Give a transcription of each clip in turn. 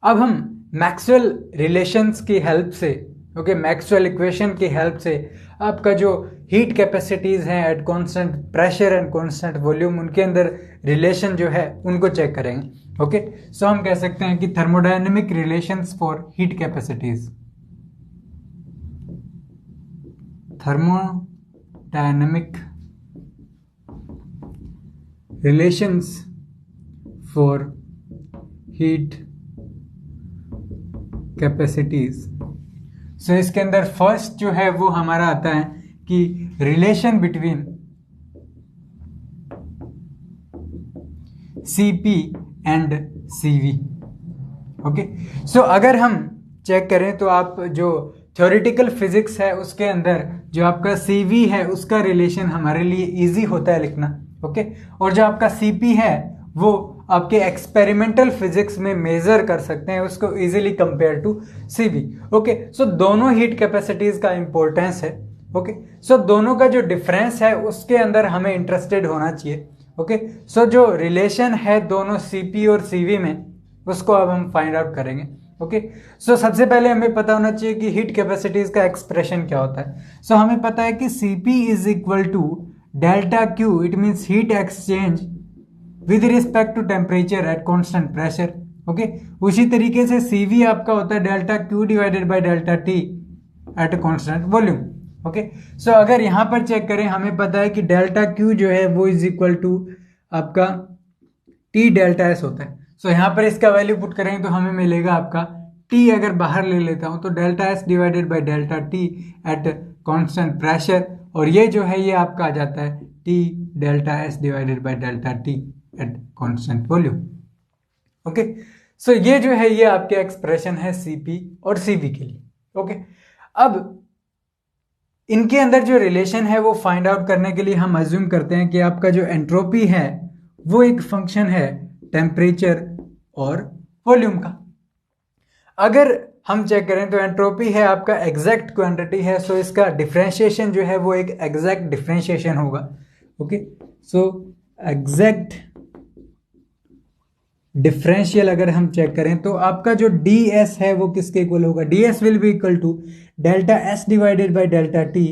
अब हम Maxwell relations की हेल्प से, मैक्सवेल इक्वेशन की हेल्प से आपका जो हीट कैपेसिटीज हैं eight constant pressure and constant volume, उनके अंदर रिलेशन जो है उनको चेक करेंगे। सो हम कह सकते हैं कि thermodynamic relations for heat capacities, thermodynamic relations for heat capacities। सो इसके अंदर फर्स्ट जो है वो हमारा आता है कि relation between Cp and Cv। सो अगर हम चेक करें तो आप जो थ्योरेटिकल फिजिक्स है उसके अंदर जो आपका Cv है उसका रिलेशन हमारे लिए इजी होता है लिखना। और जो आपका Cp है वो आपके एक्सपेरिमेंटल फिजिक्स में मेजर कर सकते हैं उसको इजीली कंपेयर टू Cv। सो दोनों हीट कैपेसिटीज का इंपॉर्टेंस है। सो दोनों का जो डिफरेंस है उसके अंदर हमें इंटरेस्टेड होना चाहिए। सो जो रिलेशन है दोनों Cp और Cv में उसको अब हम फाइंड आउट करेंगे। सो सबसे पहले हमें पता होना चाहिए कि हीट कैपेसिटीज का एक्सप्रेशन क्या होता है। सो हमें पता है कि Cp is equal to delta Q, it means heat exchange with respect to temperature at constant pressure. उसी तरीके से Cv आपका होता है delta Q divided by delta T at constant volume. So अगर यहां पर चेक करें हमें पता है कि डेल्टा क्यू जो है वो इज इक्वल टू आपका टी डेल्टा एस होता है। सो यहाँ पर इसका वैल्यू पुट करेंगे तो हमें मिलेगा आपका टी, अगर बाहर ले लेता हूं तो delta S divided by delta T at constant pressure, और ये जो है ये आपका आ जाता है T delta S divided by delta T at constant volume. So ये जो है ये आपके एक्सप्रेशन है Cp और Cv के लिए। अब इनके अंदर जो रिलेशन है वो फाइंड आउट करने के लिए हम अज्यूम करते हैं कि आपका जो एंट्रोपी है वो एक फंक्शन है टेम्परेचर और वॉल्यूम का। अगर हम चेक करें तो एंट्रोपी है आपका एग्जैक्ट क्वांटिटी है, सो इसका डिफरेंशिएशन जो है वो एक एग्जैक्ट डिफरेंशिएशन होगा। सो एग्जैक्ट डिफरेंशियल अगर हम चेक करें तो आपका जो ds है वो किसके इक्वल होगा, ds will be equal to delta s divided by delta t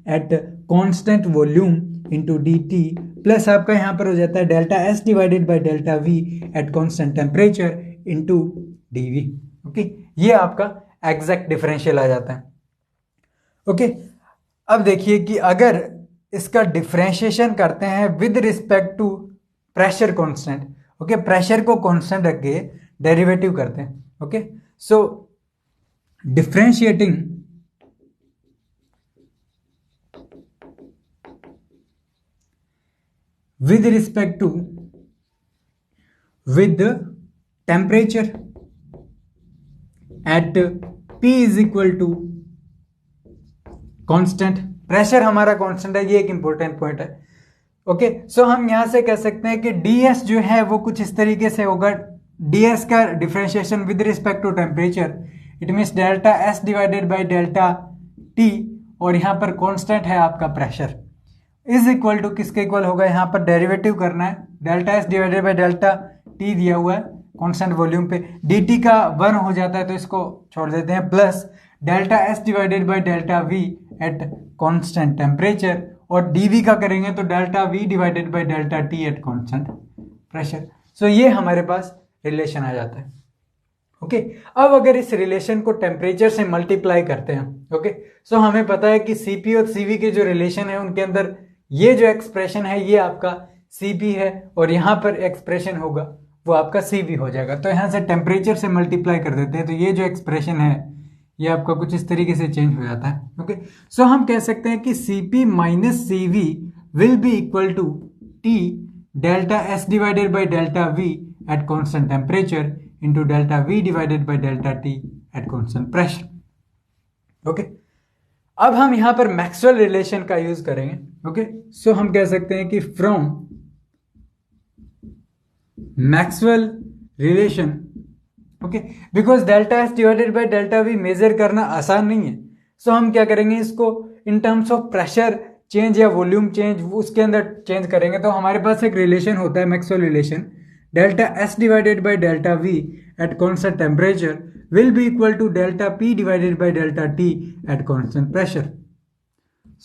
at constant volume into dt plus आपका यहां पर हो जाता है delta s divided by delta v at constant temperature into dv। ये आपका एग्जैक्ट डिफरेंशियल आ जाता है। अब देखिए कि अगर इसका डिफरेंशिएशन करते हैं with respect to pressure constant, pressure को कांस्टेंट रख के डेरिवेटिव करते हैं। So differentiating with respect to with temperature at P is equal to constant, pressure हमारा कांस्टेंट है, ये एक इंपॉर्टेंट पॉइंट है। सो हम यहां से कह सकते हैं कि ds जो है वो कुछ इस तरीके से होगा, ds का differentiation with respect to temperature, it means delta s divided by delta t, और यहां पर कांस्टेंट है आपका प्रेशर, इज इक्वल टू किसके इक्वल होगा, यहाँ पर डेरिवेटिव करना है, delta S divided by delta T दिया हुआ है कांस्टेंट वॉल्यूम पे, dt का 1 हो जाता है तो इसको छोड़ देते हैं, plus delta S divided by delta V at constant temperature, और dv का करेंगे तो delta V divided by delta T at constant pressure. So ये हमारे पास रिलेशन आ जाता है। अब अगर इस रिलेशन को टेम्परेचर से मल्टीप्लाई करते हैं, सो हमें पता है कि Cp और Cv के जो रिलेशन है उनके अंदर ये जो एक्सप्रेशन है ये आपका Cp है, और यहां पर एक्सप्रेशन होगा वो आपका Cv हो जाएगा। तो यहां से टेम्परेचर से मल्टीप्लाई कर देते हैं तो ये जो एक्सप्रेशन है ये आपका कुछ इस तरीके से चेंज हो जाता है। सो हम कह सकते हैं कि Cp minus Cv will be equal to T delta S divided by delta V at constant temperature into delta V divided by delta T at constant pressure. अब हम यहां पर मैक्सवेल रिलेशन का यूज करेंगे। सो हम कह सकते हैं कि from Maxwell relation, because delta S divided by delta V measure करना आसान नहीं है, सो हम क्या करेंगे इसको in terms of pressure change या वॉल्यूम चेंज उसके अंदर चेंज करेंगे। तो हमारे पास एक रिलेशन होता है Maxwell relation, delta S divided by delta V at constant temperature will be equal to delta P divided by delta T at constant pressure,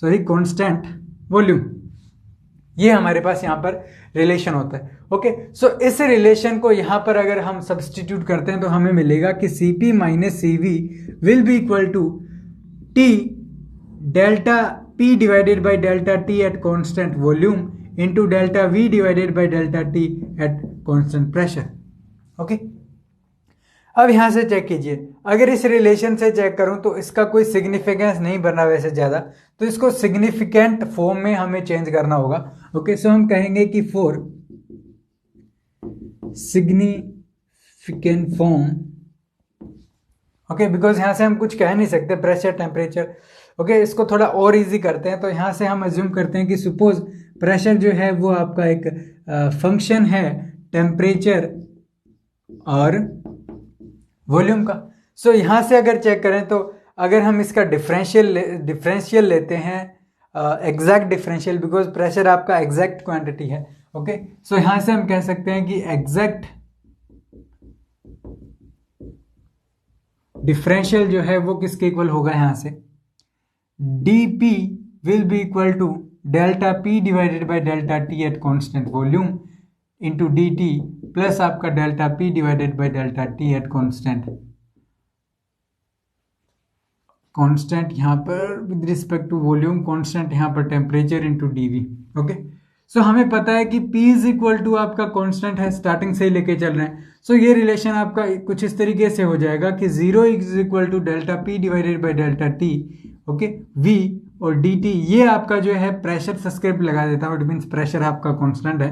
sorry constant volume. ये हमारे पास यहाँ पर रिलेशन होता है। ओके, सो इस रिलेशन को यहाँ पर अगर हम सब्सटीट्यूट करते हैं तो हमें मिलेगा कि Cp minus Cv will be equal to T delta P divided by delta T at constant volume into delta V divided by delta T at constant pressure. Okay, अब यहां से चेक कीजिए, अगर इस रिलेशन से चेक करूं तो इसका कोई सिग्निफिकेंस नहीं बना वैसे ज़्यादा, तो इसको सिग्निफिकेंट फॉर्म में हमें चेंज करना होगा। ओके, सो हम कहेंगे कि for significant form, okay, because यहां से हम कुछ कह नहीं सकते प्रेशर टेम्परेचर। ओके, इसको थोड़ा और इजी करते हैं, तो यहां से हम अज्यूम करते हैं कि सपोज प्रेशर जो है वो आपका एक फंक्शन है टेम्परेचर और वॉल्यूम का। सो यहां से अगर चेक करें तो अगर हम इसका डिफरेंशियल लेते हैं, एग्जैक्ट डिफरेंशियल, बिकॉज प्रेशर आपका एग्जैक्ट क्वांटिटी है। ओके, सो यहां से हम कह सकते हैं कि एग्जैक्ट डिफरेंशियल जो है वो किसके इक्वल होगा, यहां से dp will be equal to delta p divided by delta t at constant volume into dt plus आपका delta p divided by delta t at constant यहाँ पर with respect to volume, constant यहाँ पर temperature into dv। Okay, so हमें पता है कि p is equal to आपका कॉन्स्टेंट है, स्टार्टिंग से ही लेके चल रहे हैं। सो ये रिलेशन आपका कुछ इस तरीके से हो जाएगा कि 0 is equal to delta p divided by delta t, okay, v और dt, ये आपका जो है प्रेशर सब्सक्रिप्ट लगा देता हूँ, इट मीन्स प्रेशर आपका कांस्टेंट है,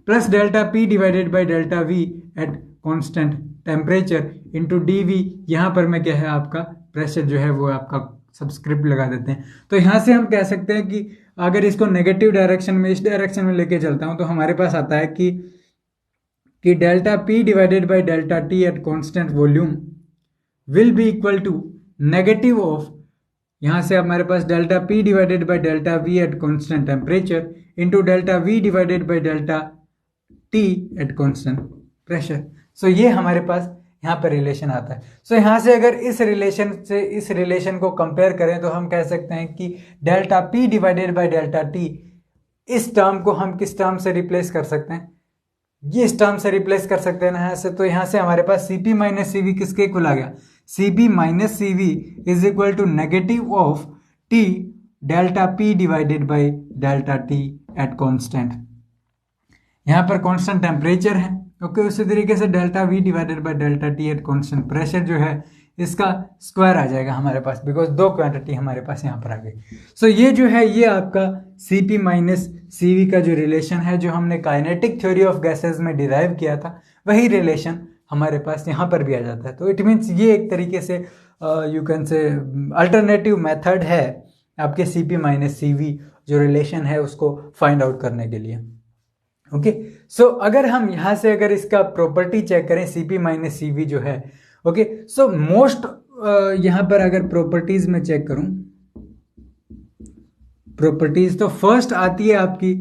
plus delta p divided by delta v at constant temperature into dv, यहाँ पर मैं क्या है आपका प्रेशर जो है वो आपका सब्सक्रिप्ट लगा देते हैं। तो यहाँ से हम कह सकते हैं कि अगर इसको नेगेटिव डायरेक्शन में, इस डायरेक्शन में लेके चलता हूँ, तो हमारे पास आता है कि delta p divided by delta t at constant volume will be equal to negative of, यहाँ से हमारे पास delta p divided by delta v at constant temperature into delta v divided by delta t at constant pressure. So ये हमारे पास यहाँ पर relation आता है। सो यहाँ से अगर इस रिलेशन से इस रिलेशन को कंपेयर करें तो हम कह सकते हैं कि delta p divided by delta t, इस टर्म को हम किस टर्म से रिप्लेस कर सकते हैं, ये इस टर्म से रिप्लेस कर सकते हैं ना यहाँ से। तो यहाँ से हमारे पास Cp माइनस Cv किसके इक्वल आ गया, Cp minus Cv is equal to negative of T delta P divided by delta T at constant, यहाँ पर कॉन्स्टेंट टेम्परेचर है। ओके, उसी तरीके से delta V divided by delta T at constant pressure जो है इसका स्क्वायर आ जाएगा हमारे पास, बिकॉज दो क्वांटिटी हमारे पास यहाँ पर आ गई। सो ये जो है ये आपका Cp माइनस Cv का जो रिलेशन है, जो हमने काइनेटिक थ्योरी ऑफ गैसेस में डिराइव किया था, वही रिलेशन हमारे पास यहाँ पर भी आ जाता है। तो इट मीन्स ये एक तरीके से यू कैन से अल्टरनेटिव मेथड है आपके Cp माइनस Cv जो रिलेशन है उसको फाइंड आउट करने के लिए। ओके, सो अगर हम यहाँ से अगर इसका प्रॉपर्टी चेक करें Cp माइनस Cv जो है, ओके, सो मोस्ट यहाँ पर अगर प्रॉपर्टीज में चेक करूं प्रॉपर्टीज, तो फर्स्ट आती है आपकी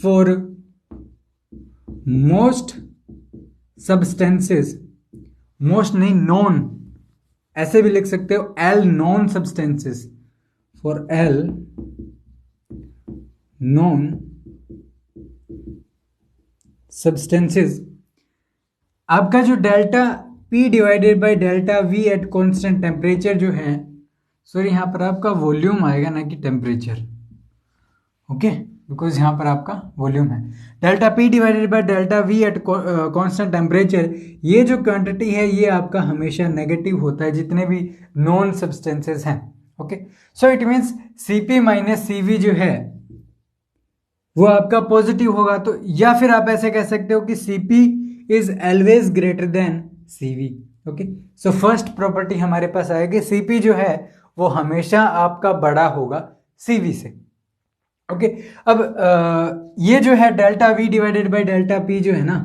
फॉर मोस्ट सब्सटेंसेस, मोस्ट नहीं नॉन, ऐसे भी लिख सकते हो L non substances, for L non substances आपका जो delta P divided by delta V at constant temperature जो है, सॉरी यहाँ पर आपका वॉल्यूम आएगा ना कि टेम्परेचर। ओके, बिकॉज यहाँ पर आपका वॉल्यूम है। Delta P divided by delta V at constant temperature, ये जो क्वांटिटी है ये आपका हमेशा नेगेटिव होता है जितने भी नॉन सब्सटेंसेस हैं। Okay, so it means Cp minus Cv जो है वो आपका पॉजिटिव होगा। तो या फिर आप ऐसे कह सकते हो कि Cp is always greater than Cv। Okay, so first property हमारे पास आएगी, Cp जो है वो हमेशा आपका बड़ा होगा Cv से। ओके, अब ये जो है delta V divided by delta P जो है ना,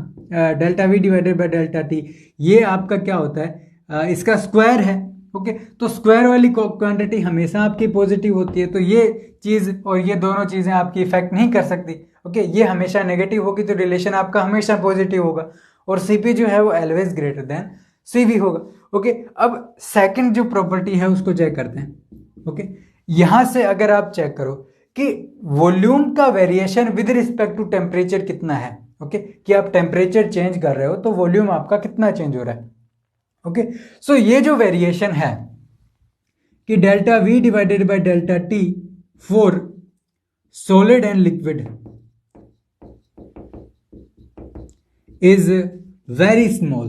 delta V divided by delta T, ये आपका क्या होता है, इसका स्क्वायर है। ओके, तो स्क्वायर वाली क्वांटिटी हमेशा आपकी पॉजिटिव होती है, तो ये चीज़ और ये दोनों चीज़ें आपकी इफेक्ट नहीं कर सकती। ओके, ये हमेशा नेगेटिव होगी तो रिलेशन आपका हमेशा पॉजिटिव होगा। और Cp जो है वो ऑलवेज ग्रेटर देन Cv होगा। ओके, अब सेकंड जो प्रॉपर्टी है उसको चेक करते हैं। ओके, यहां से अगर आप चेक करो कि वॉल्यूम का variation with respect to temperature कितना है, ओके, कि आप टेम्परेचर चेंज कर रहे हो तो वॉल्यूम आपका कितना चेंज हो रहा है। ओके, सो ये जो वेरिएशन है कि delta V divided by delta T for solid and liquid is very small.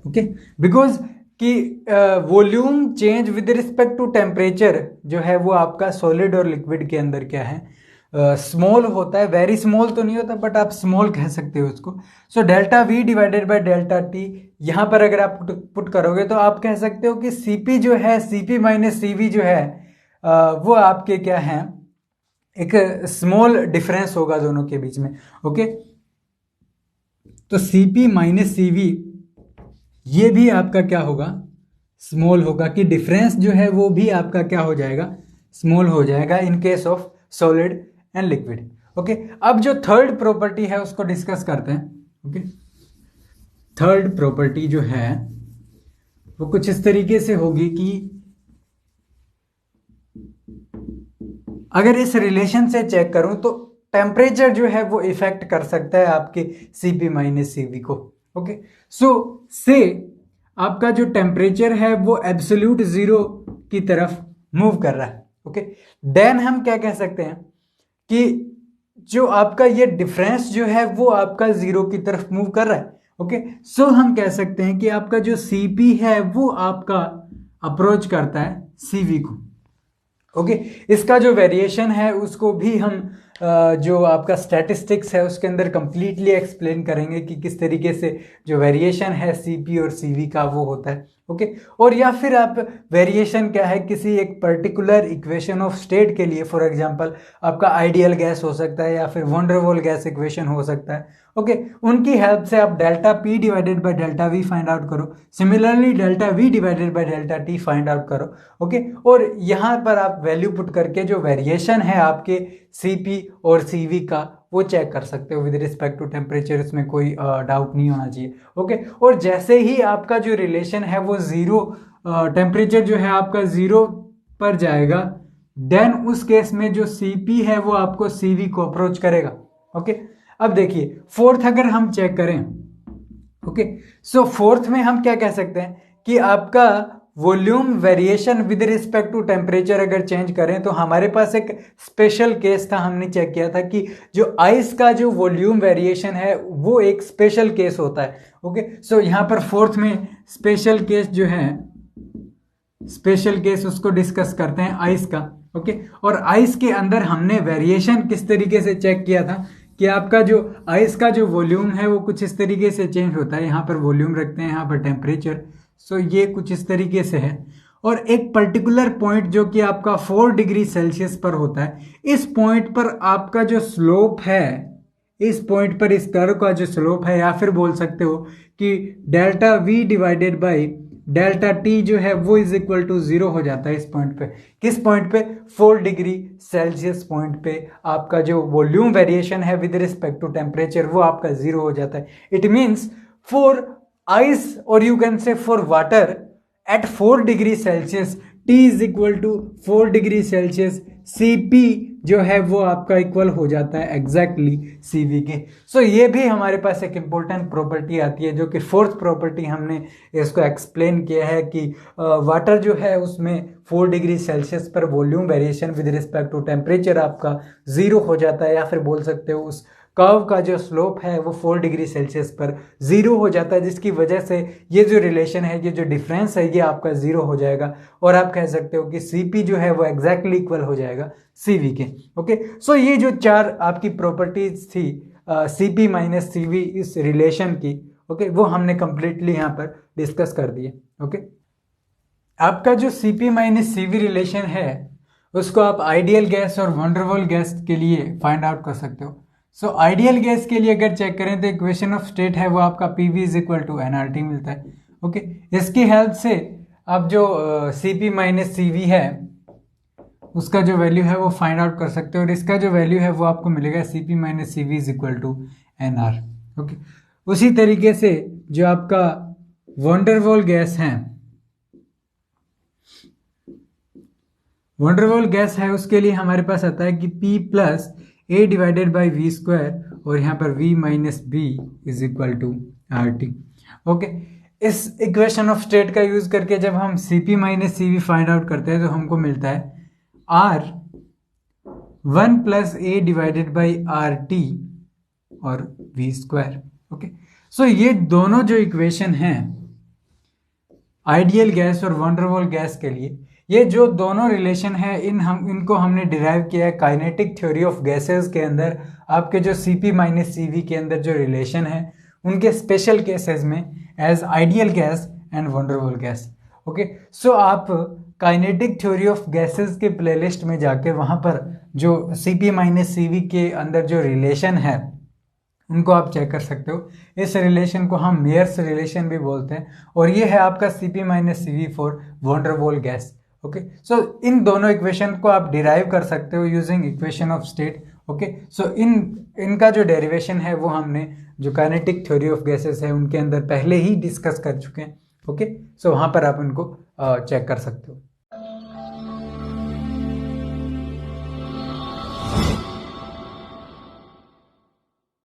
Okay, because कि volume change with respect to temperature जो है वो आपका सॉलिड और लिक्विड के अंदर क्या है, स्मॉल होता है। वेरी स्मॉल तो नहीं होता बट आप स्मॉल कह सकते हो उसको। So delta V divided by delta T यहां पर अगर आप पुट करोगे तो आप कह सकते हो कि Cp जो है, Cp माइनस Cv जो है वो आपके क्या है, एक स्मॉल डिफरेंस होगा दोनों के बीच में। ओके, तो Cp माइनस Cv ये भी आपका क्या होगा, स्मॉल होगा, कि डिफरेंस जो है वो भी आपका क्या हो जाएगा, स्मॉल हो जाएगा in case of solid and liquid. Okay, अब जो थर्ड प्रॉपर्टी है उसको डिस्कस करते हैं। ओके, थर्ड प्रॉपर्टी जो है वो कुछ इस तरीके से होगी कि अगर इस रिलेशन से चेक करूं तो टेम्परेचर जो है वो इफेक्ट कर सकता है आपके Cp माइनस Cv को। ओके, सो से आपका जो टेम्परेचर है वो एब्सोल्यूट जीरो की तरफ मूव कर रहा है। ओके, देन हम क्या कह सकते हैं कि जो आपका ये डिफरेंस जो है वो आपका जीरो की तरफ मूव कर रहा है। ओके, सो हम कह सकते हैं कि आपका जो Cp है वो आपका अप्रोच करता है Cv को। ओके, इसका जो वेरिएशन है उसको भी हम जो आपका स्टैटिस्टिक्स है उसके अंदर कंप्लीटली एक्सप्लेन करेंगे कि किस तरीके से जो वेरिएशन है Cp और Cv का वो होता है। ओके, और या फिर आप वेरिएशन क्या है किसी एक पर्टिकुलर इक्वेशन ऑफ स्टेट के लिए, फॉर एग्जांपल आपका आइडियल गैस हो सकता है या फिर van der Waals gas equation हो सकता है। ओके, उनकी हेल्प से आप delta P divided by delta V find out करो, similarly delta V divided by delta T find out करो। ओके, और यहाँ पर आप वैल्यू पुट करके जो वेरिएशन है आपके Cp और Cv का वो चेक कर सकते हो विद रिस्पेक्ट टू टेम्परेचर, इसमें कोई डाउट नहीं होना चाहिए। ओके, और जैसे ही आपका जो रिलेशन है वो जीरो, टेम्परेचर जो है आपका जीरो पर जाएगा, देन उस केस में जो Cp है वो आपको Cv को अप्रोच करेगा। ओके, अब देखिए फोर्थ अगर हम चेक करें, ओके, सो फोर्थ में हम क्या कह सकते हैं कि आपका volume variation with respect to temperature अगर चेंज करें तो हमारे पास एक स्पेशल केस था, हमने चेक किया था कि जो आइस का जो वॉल्यूम वेरिएशन है वो एक स्पेशल केस होता है। ओके, सो यहाँ पर फोर्थ में स्पेशल केस जो है, स्पेशल केस उसको डिस्कस करते हैं आइस का। ओके, और आइस के अंदर हमने वेरिएशन किस तरीके से चेक किया था कि आपका जो आइस का जो वॉल्यूम है वो कुछ इस तरीके से चेंज होता है। यहाँ पर वॉल्यूम रखते हैं, यहाँ पर टेम्परेचर, सो ये कुछ इस तरीके से है। और एक पर्टिकुलर पॉइंट जो कि आपका 4 डिग्री सेल्सियस पर होता है, इस पॉइंट पर आपका जो स्लोप है, इस पॉइंट पर इस कर्व का जो स्लोप है, या फिर बोल सकते हो कि delta V divided by delta T जो है वो इज इक्वल टू जीरो हो जाता है इस पॉइंट पे। किस पॉइंट पे? 4 डिग्री सेल्सियस पॉइंट पे आपका जो वॉल्यूम वेरिएशन है विद रिस्पेक्ट टू टेम्परेचर वो आपका जीरो हो जाता है। इट मीन्स फॉर आइस और you can say for water at 4 degree Celsius T is equal to 4 degree Celsius, Cp जो है वो आपका इक्वल हो जाता है एग्जैक्टली Cv के। सो ये भी हमारे पास एक इंपॉर्टेंट प्रॉपर्टी आती है जो कि फोर्थ प्रॉपर्टी हमने इसको एक्सप्लेन किया है कि वाटर जो है उसमें 4 डिग्री सेल्सियस पर volume variation with respect to temperature आपका जीरो हो जाता है, या फिर बोल सकते हो उस कर्व का जो स्लोप है वो 4 डिग्री सेल्सियस पर जीरो हो जाता है, जिसकी वजह से ये जो रिलेशन है, ये जो डिफरेंस है, ये आपका जीरो हो जाएगा और आप कह सकते हो कि Cp जो है वो एग्जैक्टली इक्वल हो जाएगा Cv के। ओके, सो ये जो चार आपकी प्रॉपर्टीज थी Cp माइनस Cv इस रिलेशन की, ओके, वो हमने कंप्लीटली यहाँ पर डिस्कस कर दिए। ओके, आपका जो Cp माइनस Cv रिलेशन है उसको आप आइडियल गैस और वैन डर वाल गैस के लिए फाइंड आउट कर सकते हो। सो आइडियल गैस के लिए अगर चेक करें तो इक्वेशन ऑफ स्टेट है वो आपका PV is equal to nRT मिलता है। ओके, इसकी हेल्प से आप जो Cp माइनस Cv है उसका जो वैल्यू है वो फाइंड आउट कर सकते हो, और इसका जो वैल्यू है वो आपको मिलेगा Cp minus Cv is equal to NR। Okay, उसी तरीके से जो आपका वंडरवॉल गैस है, वंडरवॉल गैस है, उसके लिए हमारे पास आता है कि P plus A divided by V square और यहाँ पर V minus b is equal to RT। Okay, इस इक्वेशन ऑफ स्टेट का यूज करके जब हम Cp minus CV find out करते हैं तो हमको मिलता है R 1 plus A divided by RT और V स्क्वायर। ओके, सो ये दोनों जो इक्वेशन हैं आइडियल गैस और वंडरवॉल गैस के लिए, ये जो दोनों रिलेशन है इनको हमने डिराइव किया है काइनेटिक थ्योरी ऑफ गैसेस के अंदर। आपके जो Cp माइनस CV के अंदर जो रिलेशन है उनके स्पेशल केसेस में as ideal gas and van der Waals gas. Okay, so आप काइनेटिक थ्योरी ऑफ गैसेस के प्लेलिस्ट में जाके वहां पर जो Cp माइनस CV के अंदर जो रिलेशन है उनको आप चेक कर सकते हो। इस रिलेशन को हम मेयर्स रिलेशन भी बोलते हैं और ये है आपका Cp minus CV for van der Waals gas. Okay, so इन दोनों इक्वेशन को आप डिराइव कर सकते हो using equation of state. Okay, so इनका जो डेरिवेशन है वो हमने जो काइनेटिक थ्योरी ऑफ गैसेस है उनके अंदर पहले ही डिस्कस कर चुके हैं। ओके, सो वहाँ पर आप इनको चेक कर सकते हो।